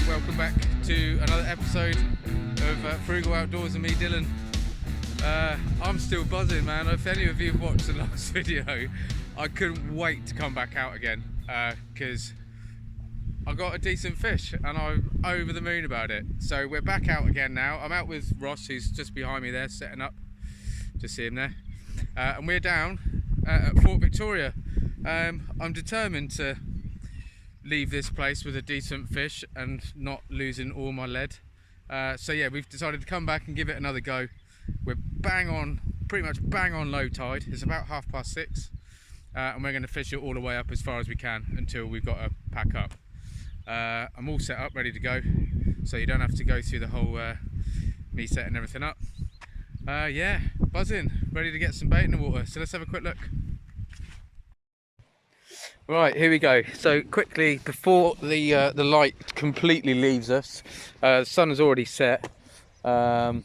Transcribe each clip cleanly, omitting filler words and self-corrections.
Welcome back to another episode of Frugal Outdoors and me, Dylan. I'm still buzzing, man. If any of you have watched the last video, I couldn't wait to come back out again because I got a decent fish and I'm over the moon about it. So we're back out again now. I'm out with Ross, who's just behind me there, setting up. Just see him there. And we're down at Fort Victoria. I'm determined to leave this place with a decent fish and not losing all my lead. So yeah, we've decided to come back and give it another go. We're bang on, pretty much bang on low tide. It's about 6:30, and we're going to fish it all the way up as far as we can until we've got to pack up. I'm all set up, ready to go, so you don't have to go through the whole me setting everything up. Yeah, buzzing, ready to get some bait in the water. So let's have a quick look. Right, here we go. So quickly, before the light completely leaves us, the sun has already set and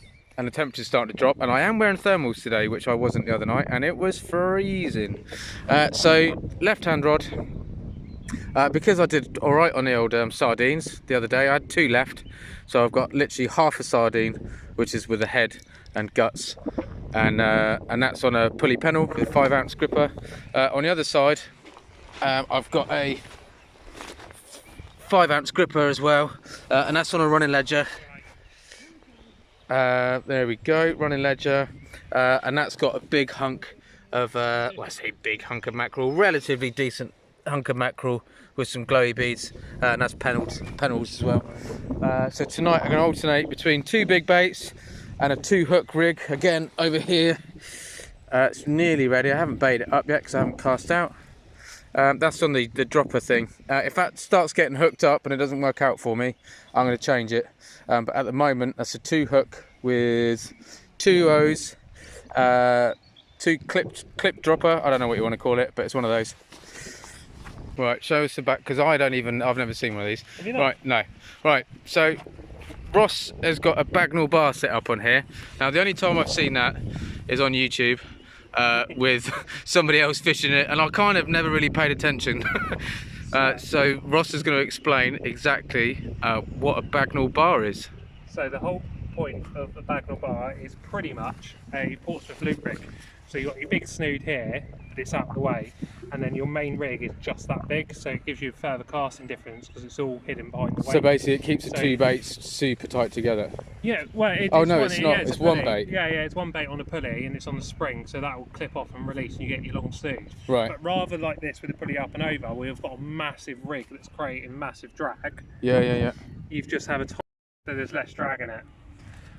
the temperature's starting to drop, and I am wearing thermals today, which I wasn't the other night, and it was freezing. So left hand rod, because I did all right on the old sardines the other day. I had 2 left, so I've got literally half a sardine, which is with the head and guts, and that's on a pulley pennel with a 5-ounce gripper. On the other side, I've got a 5-ounce gripper as well, and that's on a running ledger. There we go, running ledger, and that's got a big hunk of, well, I say big hunk of mackerel, relatively decent hunk of mackerel with some glowy beads, and that's pennels as well. So tonight I'm going to alternate between 2 big baits and a 2-hook rig. Again, over here, it's nearly ready. I haven't baited it up yet because I haven't cast out. That's on the dropper thing. If that starts getting hooked up and it doesn't work out for me, I'm going to change it. But at the moment, that's a 2-hook with 2 O's, 2 clip dropper. I don't know what you want to call it, but it's one of those. Right, show us the back, because I've never seen one of these. Have you not? Right, no. Right, so Ross has got a Bagnall bar set up on here. Now, the only time I've seen that is on YouTube. With somebody else fishing it, and I kind of never really paid attention. So Ross is going to explain exactly what a Bagnall bar is. So the whole point of the Bagnall bar is pretty much a Portsmouth loop rig. So you've got your big snood here, but it's out of the way, and then your main rig is just that big, so it gives you further casting difference because it's all hidden behind the weight. So basically it keeps the 2 baits super tight together. Yeah, well, it's oh no, one, it's not, yeah, it's one bait. Yeah, it's one bait on a pulley and it's on the spring, so that will clip off and release and you get your long snood. Right. But rather like this with the pulley up and over, we've got a massive rig that's creating massive drag. Yeah. You've just have a top, so there's less drag in it.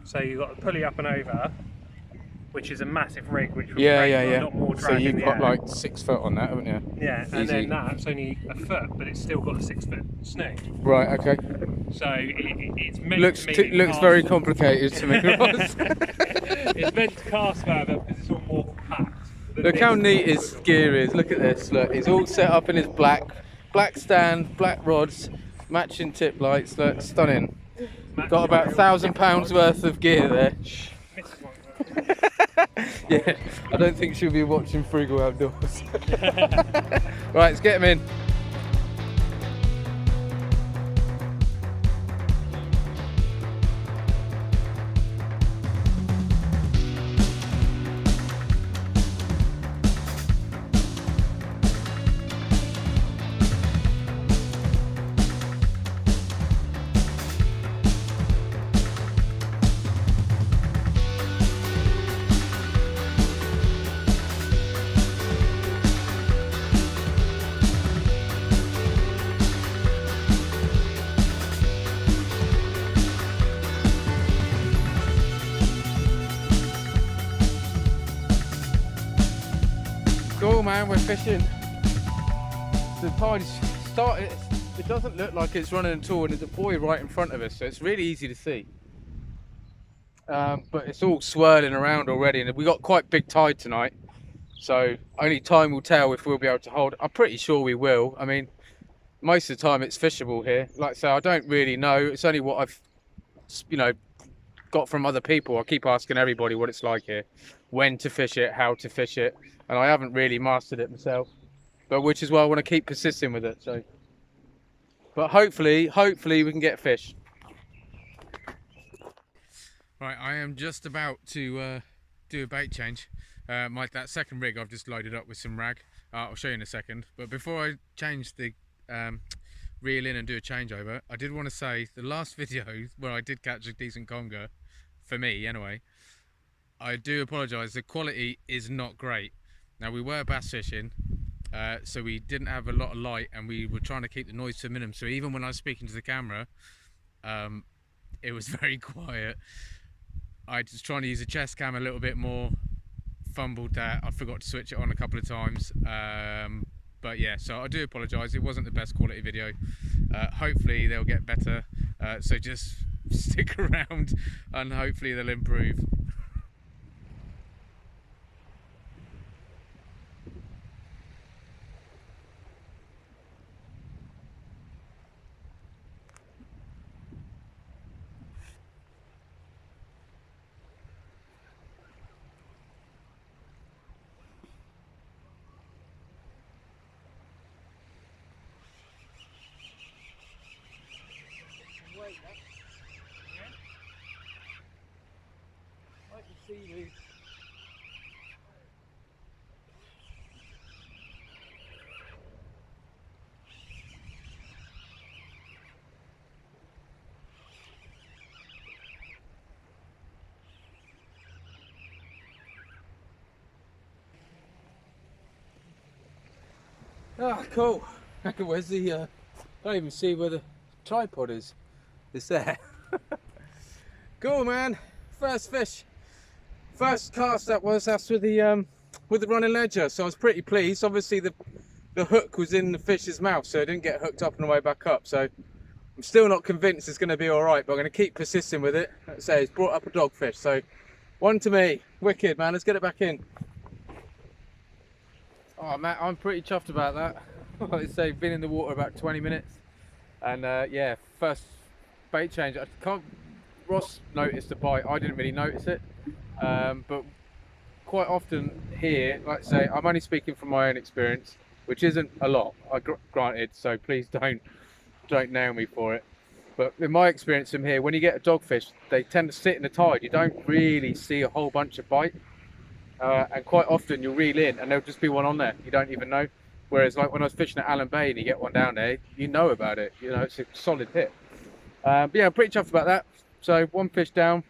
So you've got the pulley up and over, which is a massive rig, which will create a lot more drag. So you've in the got air. like 6 foot on that, haven't you? Yeah, Easy. and then that's only a foot, but it's still got a 6-foot snood. Right, okay. So it's meant looks to looks very complicated to me, Ross. It's meant to cast further because it's all more compact. Look how neat his gear is. Look at this. Look, he's all set up in his black stand, black rods, matching tip lights. Look, stunning. Got about £1,000 worth of gear there. Yeah, I don't think she'll be watching Frugal Outdoors. Right, let's get him in. Cool, man, we're fishing. The tide's started. It doesn't look like it's running at all, and there's a buoy right in front of us, so it's really easy to see. But it's all swirling around already, and we got quite big tide tonight, so only time will tell if we'll be able to hold. I'm pretty sure we will. I mean, most of the time it's fishable here. Like I say, I don't really know. It's only what I've, got from other people. I keep asking everybody what it's like here, when to fish it, how to fish it, and I haven't really mastered it myself, but which is why I want to keep persisting with it. So but hopefully we can get fish. Right, I am just about to do a bait change. That second rig I've just loaded up with some rag. I'll show you in a second. But before I change the reel in and do a changeover, I did want to say the last video where I did catch a decent conger, for me anyway, I do apologise, the quality is not great. Now, we were bass fishing, so we didn't have a lot of light and we were trying to keep the noise to a minimum. So even when I was speaking to the camera, it was very quiet. I was trying to use the chest cam a little bit more, fumbled that. I forgot to switch it on a couple of times. But yeah, so I do apologise, it wasn't the best quality video. Hopefully they'll get better, so just stick around and hopefully they'll improve. I can see you. Ah, cool. Where's the, I don't even see where the tripod is. It's there. Cool, man. First fish. First cast that's with the running ledger. So I was pretty pleased. Obviously the hook was in the fish's mouth, so it didn't get hooked up on the way back up. So I'm still not convinced it's going to be all right, but I'm going to keep persisting with it. Let's say it's brought up a dogfish. So one to me. Wicked, man. Let's get it back in. Oh, Matt, I'm pretty chuffed about that. Like I say, been in the water about 20 minutes, and yeah, first bait change. Ross noticed the bite. I didn't really notice it, but quite often here, like I say, I'm only speaking from my own experience, which isn't a lot, granted. So please don't nail me for it. But in my experience from here, when you get a dogfish, they tend to sit in the tide. You don't really see a whole bunch of bite. And quite often you'll reel in and there'll just be one on there, you don't even know. Whereas like when I was fishing at Allen Bay and you get one down there, you know about it, you know, it's a solid hit. But yeah, I'm pretty chuffed about that. So one fish down,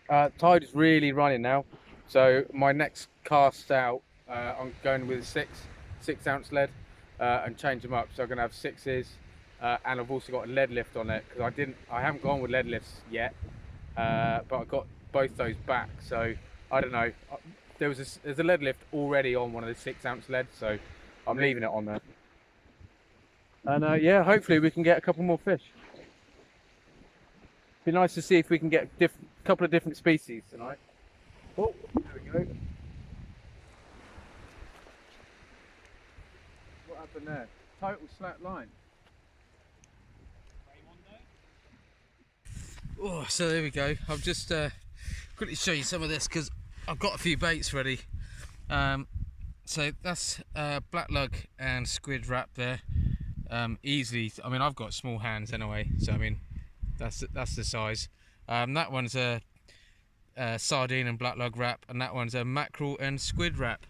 tide is really running now. So my next cast out, I'm going with a 6 ounce lead and change them up. So I'm gonna have 6s, and I've also got a lead lift on it because I haven't gone with lead lifts yet, but I got both those back. So I don't know. There's a lead lift already on one of the 6 ounce lead, so I'm leaving it on there. And yeah, hopefully we can get a couple more fish. Be nice to see if we can get a couple of different species tonight. Oh, there we go. What happened there? Total slack line. Oh, so there we go. I've just quickly show you some of this because I've got a few baits ready. So that's black lug and squid wrap there. Easily, I mean, I've got small hands anyway, so I mean that's the size. That one's a sardine and black lug wrap, and that one's a mackerel and squid wrap.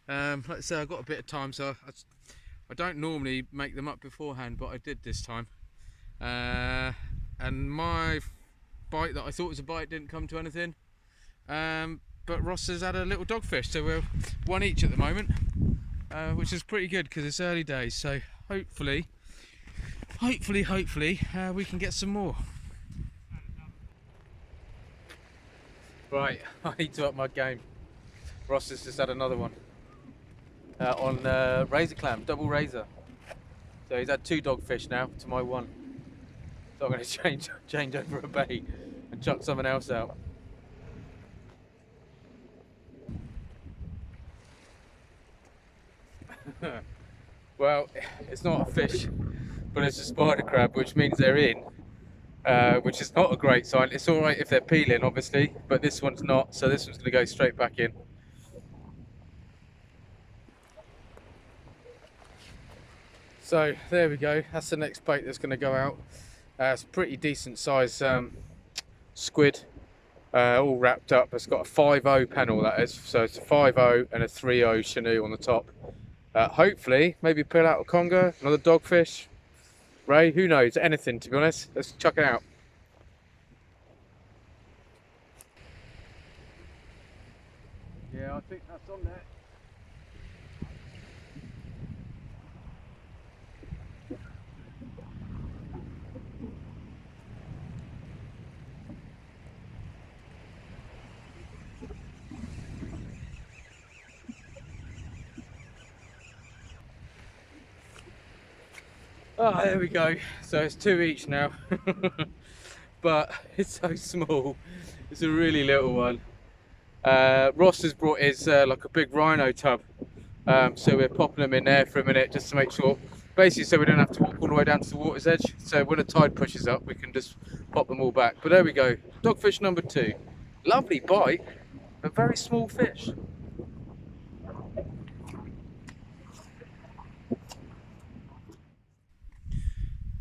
Like I say, I've got a bit of time, so I don't normally make them up beforehand, but I did this time. And my bite that I thought was a bite didn't come to anything. But Ross has had a little dogfish, so we're one each at the moment, which is pretty good because it's early days. So hopefully we can get some more. Right, I need to up my game. Ross has just had another one on razor clam, double razor. So he's had 2 dogfish now to my 1. So I'm going to change over a bait and chuck someone else out. Well, it's not a fish, but it's a spider crab, which means they're in, which is not a great sign. It's all right if they're peeling, obviously, but this one's not, so this one's going to go straight back in. So there we go, that's the next bait that's going to go out. It's a pretty decent size squid, all wrapped up. It's got a 5.0 panel, that is, so it's a 5.0 and a 3.0 chenille on the top. Hopefully maybe pull out a conger, another dogfish, ray, who knows, anything to be honest. Let's chuck it out. Yeah, I think that's on there. Oh, there we go. So it's 2 each now. But it's so small. It's a really little one. Ross has brought his like a big rhino tub. So we're popping them in there for a minute just to make sure. Basically so we don't have to walk all the way down to the water's edge. So when the tide pushes up we can just pop them all back. But there we go. Dogfish number 2. Lovely bite, but very small fish.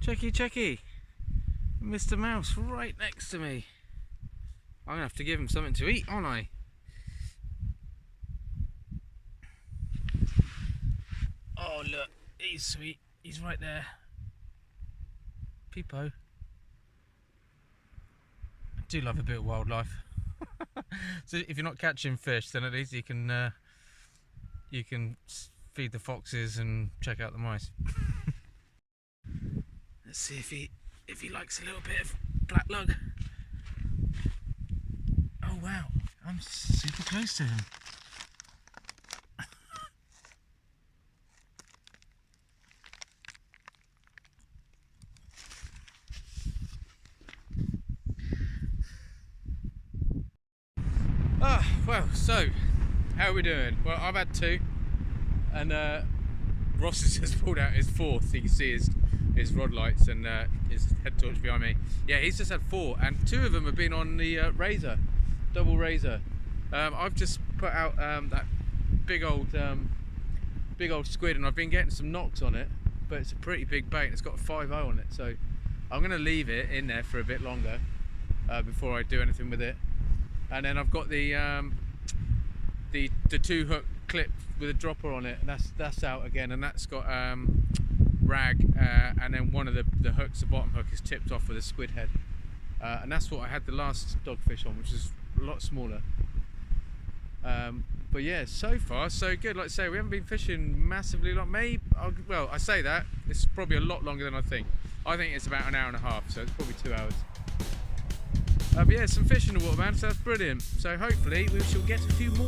Checky, Mr. Mouse right next to me. I'm gonna have to give him something to eat, aren't I? Oh look, he's sweet. He's right there. Peepo. I do love a bit of wildlife. So if you're not catching fish, then at least you can feed the foxes and check out the mice. Let's see if he likes a little bit of black lug. Oh wow, I'm super close to him. Ah, well, so how are we doing? Well, I've had 2, and Ross has just pulled out his 4th. You can see his rod lights and his head torch behind me. Yeah, he's just had 4, and 2 of them have been on the razor, double razor. I've just put out that big old squid, and I've been getting some knocks on it, but it's a pretty big bait. It's got a 5.0 on it, so I'm going to leave it in there for a bit longer before I do anything with it. And then I've got the 2 hook clip with a dropper on it, and that's out again, and that's got rag, and then one of the hooks, the bottom hook, is tipped off with a squid head, and that's what I had the last dogfish on, which is a lot smaller. But yeah, so far so good. Like I say, we haven't been fishing massively long. Maybe, well, I say that it's probably a lot longer than I think. I think it's about an hour and a half, so it's probably 2 hours. But yeah, some fish in the water, man, so that's brilliant. So hopefully we shall get a few more.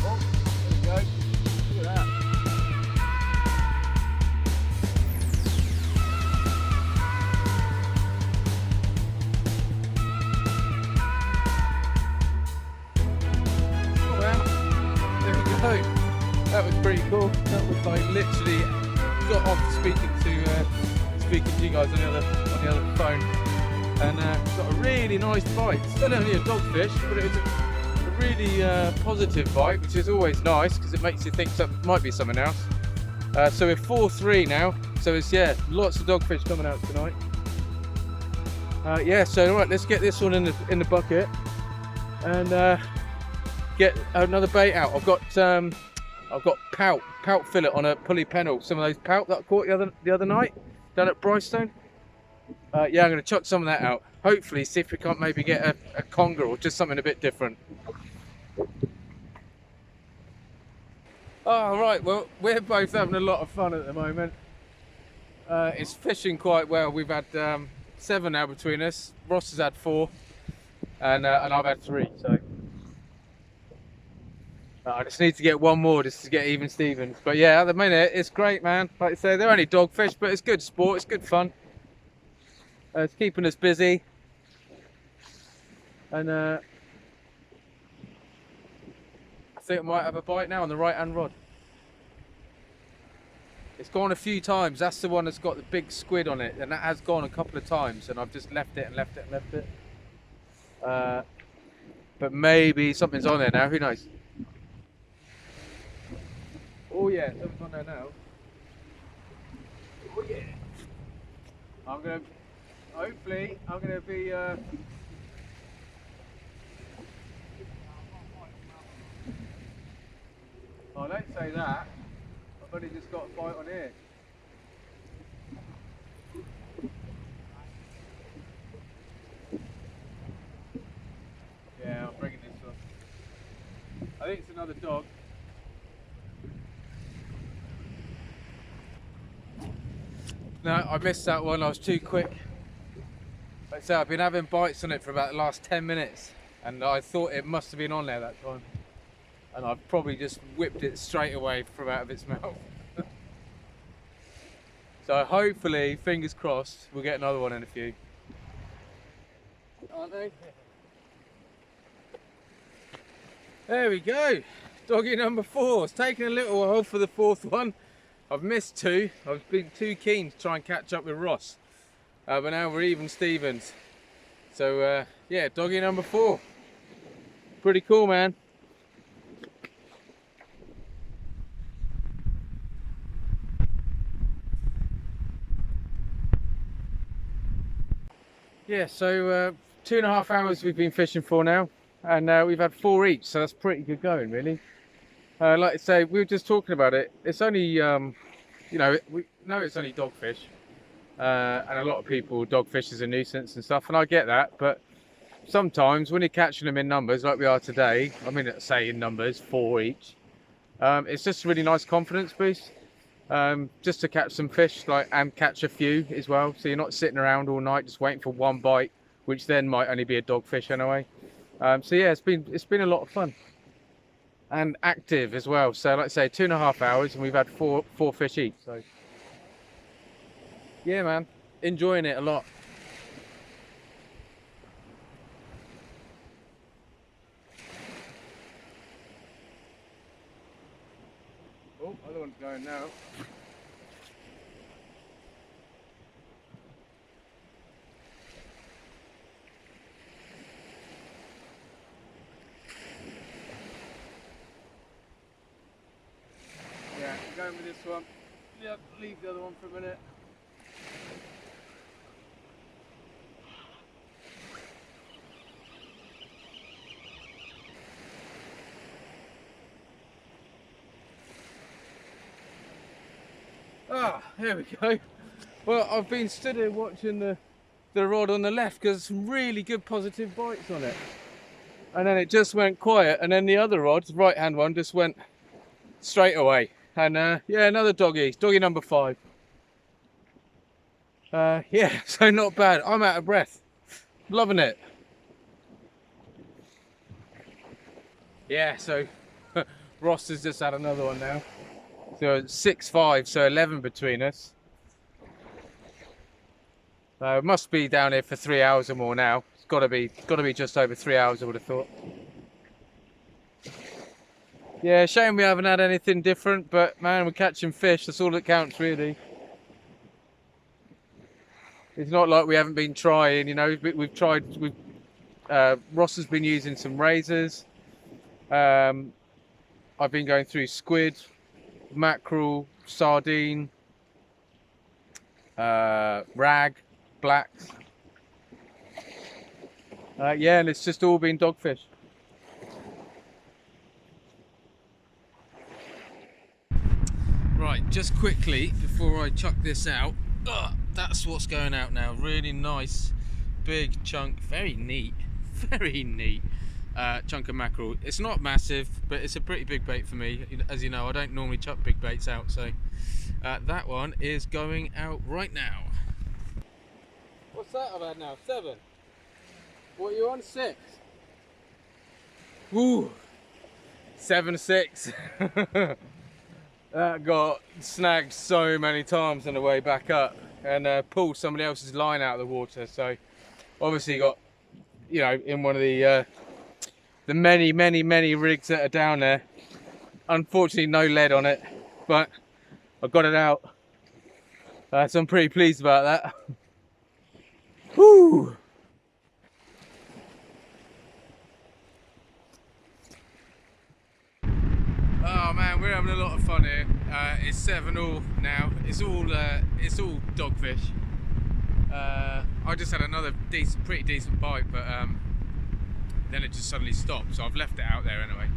Oh, there we go. Look at that. Oh, man. There we go. That was pretty cool. That was like literally got off speaking to you guys on the other phone, and got a really nice bite. Still only a dogfish, but it was a really positive bite, which is always nice because it makes you think something might be something else. So we're 4-3 now. So it's lots of dogfish coming out tonight. Yeah. So right, let's get this one in the bucket and get another bait out. I've got pout fillet on a pulley pennel. Some of those pout that I caught the other night down at Brystone. Yeah, I'm going to chuck some of that out. Hopefully see if we can't maybe get a conger or just something a bit different. Oh, right, well, we're both having a lot of fun at the moment. It's fishing quite well. We've had 7 now between us. Ross has had 4, and I've had 3, so I just need to get 1 more just to get even Stevens. But yeah, at the minute it's great, man. Like I say, they're only dogfish, but it's good sport, it's good fun. It's keeping us busy, and I think I might have a bite now on the right hand rod. It's gone a few times. That's the one that's got the big squid on it, and that has gone a couple of times, and I've just left it and left it and left it. But maybe something's on there now, who knows? Oh yeah, something's on there now. Oh yeah. Hopefully, I'm gonna be, I don't say that. I've only just got a bite on here. Yeah, I'm bringing this one. I think it's another dog. No, I missed that one. I was too quick. Like I say, I've been having bites on it for about the last 10 minutes, and I thought it must have been on there that time. And I've probably just whipped it straight away from out of its mouth. So hopefully, fingers crossed, we'll get another one in a few. Aren't they? There we go. Doggy number 4. It's taken a little while for the 4th one. I've missed 2. I've been too keen to try and catch up with Ross. But now we're even Stevens. So yeah, doggy number 4. Pretty cool, man. Yeah, so 2.5 hours we've been fishing for now, and we've had 4 each, so that's pretty good going, really. Like I say, we were just talking about it. It's only, you know, we know it's only dogfish, and a lot of people dogfish is a nuisance and stuff, and I get that. But sometimes when you're catching them in numbers, like we are today, I mean, say in numbers, 4 each, it's just a really nice confidence boost. Just to catch some fish, and catch a few as well, so you're not sitting around all night just waiting for one bite, which then might only be a dogfish anyway. So yeah, it's been a lot of fun and active as well. So like I say, 2.5 hours, and we've had four fish each. So yeah, man, enjoying it a lot. Oh, other one's going now. Yeah, I'm going with this one. Yep, leave the other one for a minute. Ah, here we go. Well, I've been stood here watching the rod on the left because some really good positive bites on it. And then it just went quiet, and then the other rod, the right hand one, just went straight away. And yeah, another doggy number 5. Yeah, so not bad. I'm out of breath. Loving it. Yeah, so Ross has just had another one now. So 6-5, so 11 between us. It must be down here for 3 hours or more now. It's got to be just over 3 hours, I would have thought. Yeah, shame we haven't had anything different, but man, we're catching fish. That's all that counts, really. It's not like we haven't been trying, you know. We've tried. Ross has been using some razors. I've been going through squid, mackerel, sardine, rag, blacks. Yeah, and it's just all been dogfish. Right, just quickly before I chuck this out, that's what's going out now. Really nice, big chunk, very neat chunk of mackerel. It's not massive, but it's a pretty big bait for me. As you know, I don't normally chuck big baits out, so that one is going out right now. What's that I've had now? 7? What are you on? 6? Woo! 7-6. That got snagged so many times on the way back up, and pulled somebody else's line out of the water. So obviously got, you know, in one of the many rigs that are down there. Unfortunately, no lead on it, but I got it out. So I'm pretty pleased about that. Woo! man, we're having a lot of fun here. It's 7-all now. It's all dogfish. I just had another pretty decent bite, but then it just suddenly stopped, so I've left it out there anyway.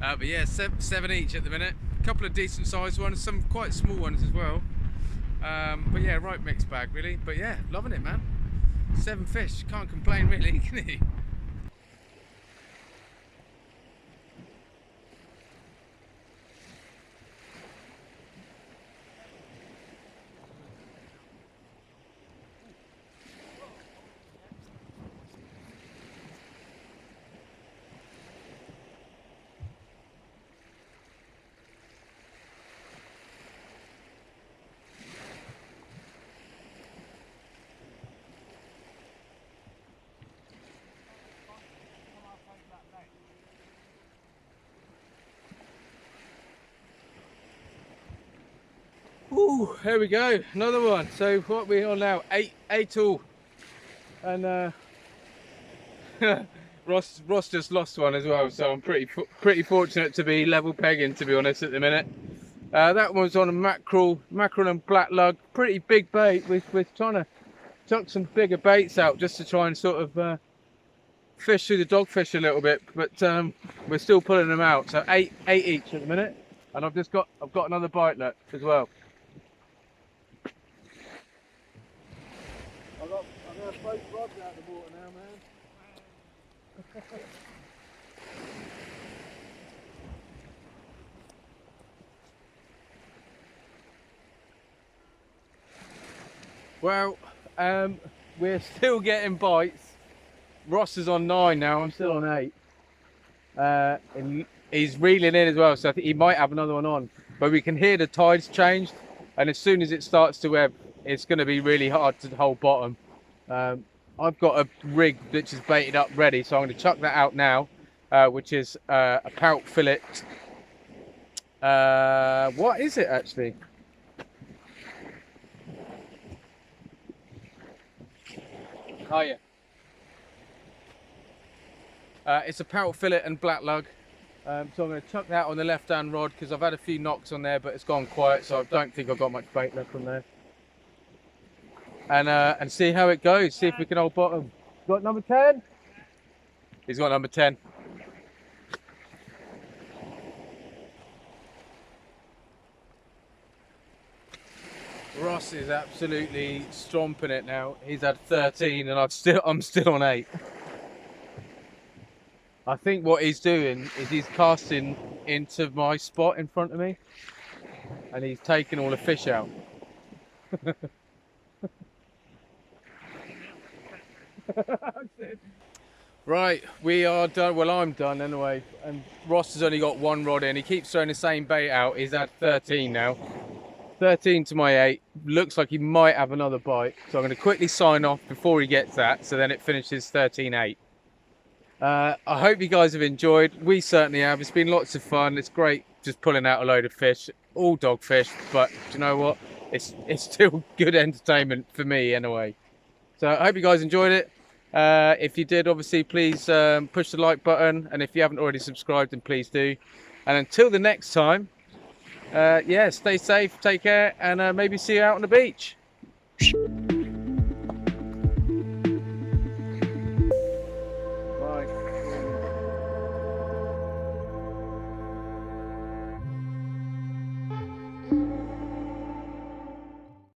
But yeah, 7 each at the minute. A couple of decent sized ones, some quite small ones as well. But yeah, right mixed bag really. But yeah, loving it, man. 7 fish, can't complain really, can you? Ooh, here we go, another one. So what we on now? 8 all, and Ross just lost one as well. So I'm pretty fortunate to be level pegging, to be honest, at the minute. That one was on a mackerel and black lug. Pretty big bait. We're trying to chuck some bigger baits out just to try and sort of fish through the dogfish a little bit, but we're still pulling them out. So eight each at the minute, and I've got another bite left as well. I'm going to float rods out of the water now, man. Well, we're still getting bites. Ross is on 9 now, I'm still on 8. And he's reeling in as well, so I think he might have another one on. But we can hear the tides changed, and as soon as it starts to ebb, it's going to be really hard to hold bottom. I've got a rig which is baited up ready, so I'm going to chuck that out now, which is a pout fillet. What is it actually? Oh yeah. It's a pout fillet and black lug. So I'm going to chuck that on the left hand rod because I've had a few knocks on there, but it's gone quiet, so I don't think I've got much bait left on there. And see how it goes, see if we can hold bottom. Got number 10? He's got number 10. Ross is absolutely stomping it now. He's had 13 and I'm still on 8. I think what he's doing is he's casting into my spot in front of me and he's taking all the fish out. Right, we are done. Well, I'm done anyway, and Ross has only got 1 rod in. He keeps throwing the same bait out. He's at 13 now. 13 to my 8. Looks like he might have another bite, so I'm going to quickly sign off before he gets that, so then it finishes 13-8. I hope you guys have enjoyed. We certainly have. It's been lots of fun. It's great just pulling out a load of fish, all dogfish, but do you know what? It's still good entertainment for me anyway. So I hope you guys enjoyed it. If you did, obviously, please push the like button. And if you haven't already subscribed, then please do. And until the next time, yeah, stay safe, take care, and maybe see you out on the beach.